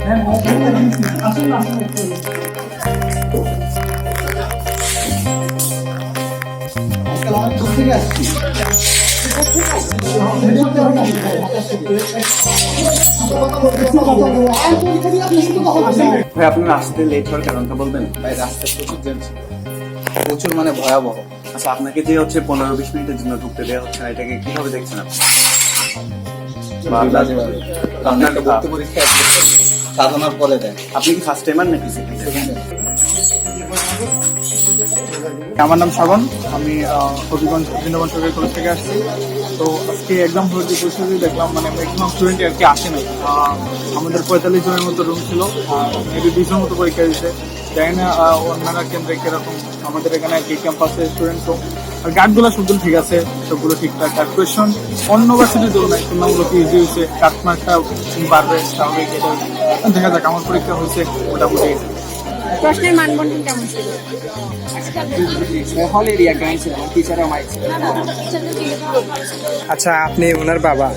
ভাই আপনার আসতে লেট হওয়ার কারণটা বলবেন? ভাই রাস্তায় প্রচুর জ্যাম ছিল, প্রচুর মানে ভয়াবহ। আচ্ছা, আপনাকে যে হচ্ছে 15-20 মিনিটের জন্য ঢুকতে দেওয়া হচ্ছে না, এটাকে কিভাবে দেখছেন আপনি? আপনার একটা ভর্তি পরীক্ষা সাধনার পরে দেয়। আপনি কি ফার্স্ট টাইমার নাকি সেকেন্ড টাইম? আমার নাম শ্রাবণ, আমি হবিগঞ্জ বৃন্দাবন সরকারি কলেজ থেকে আসছি। তো আজকে এক্সাম হওয়ার যে পরিস্থিতি দেখলাম, মানে ম্যাক্সিমাম স্টুডেন্ট আর কি আসে নাই। আমাদের 45 জনের মতো রুম ছিল, মেবি 20 জনের মতো পরীক্ষা দিয়েছে। জানি না অন্যান্য কেন্দ্রে কিরকম, আমাদের এখানে কি ক্যাম্পাসে স্টুডেন্ট কম, আর গার্ডগুলো সবগুলো ঠিক আছে, সবগুলো ঠিকঠাক। আর কোয়েশন অন্য ভার্সিটির তুলনায় তুলনামূলক ইজি হয়েছে, কাটমার্কটা বাড়বে স্বাভাবিক। এটা দেখা যাক, আমার পরীক্ষা হয়েছে মোটামুটি। প্রশ্নের মানবন্টন কেমন ছিল? হল এরিয়া কেমন ছিল? টিচারও মাইক ছিল। আচ্ছা, আপনি ওনার বাবা,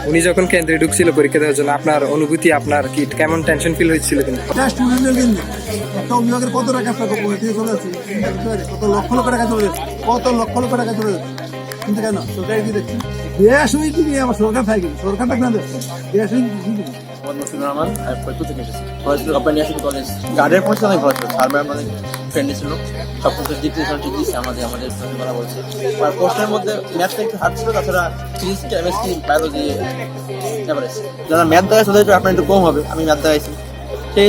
উনি যখন কেন্দ্রে ঢুকছিল পরীক্ষা দেওয়ার জন্য, আপনার অনুভূতি, আপনার কি কেমন টেনশন ফিল হয়েছিল? কিন্তু স্টুডেন্টের কিন্তু একটা অভিভাবকের কত টাকা চলে যাচ্ছে, কত লক্ষ লক্ষ টাকা চলে যাচ্ছে, কত লক্ষ লক্ষ টাকা চলে যাচ্ছে। কিন্তু কেন সরকারি কি দেখছি? দেশ হয়ে কি আমার সরকার থাকে, সরকার থাকে না, দেশ হয়ে গার্ডের পরিস্থিতি অনেক ভালো ছিল, স্যার ম্যাম অনেক ফ্রেন্ডলি ছিল, সব কিছু ঠিক দিচ্ছে আমাদের করা বলছে। আর প্রশ্নের মধ্যে ম্যাথটা একটু হার্ড ছিল, তাছাড়া ফিজিক্স, কেমিস্ট্রি, বায়োলজি এভারেজ। যারা ম্যাথ দেখাচ্ছে ওদের আপনার একটু কম হবে, আমি ম্যাথ দেখাইছি, সেই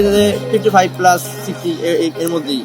55+60 এর মধ্যেই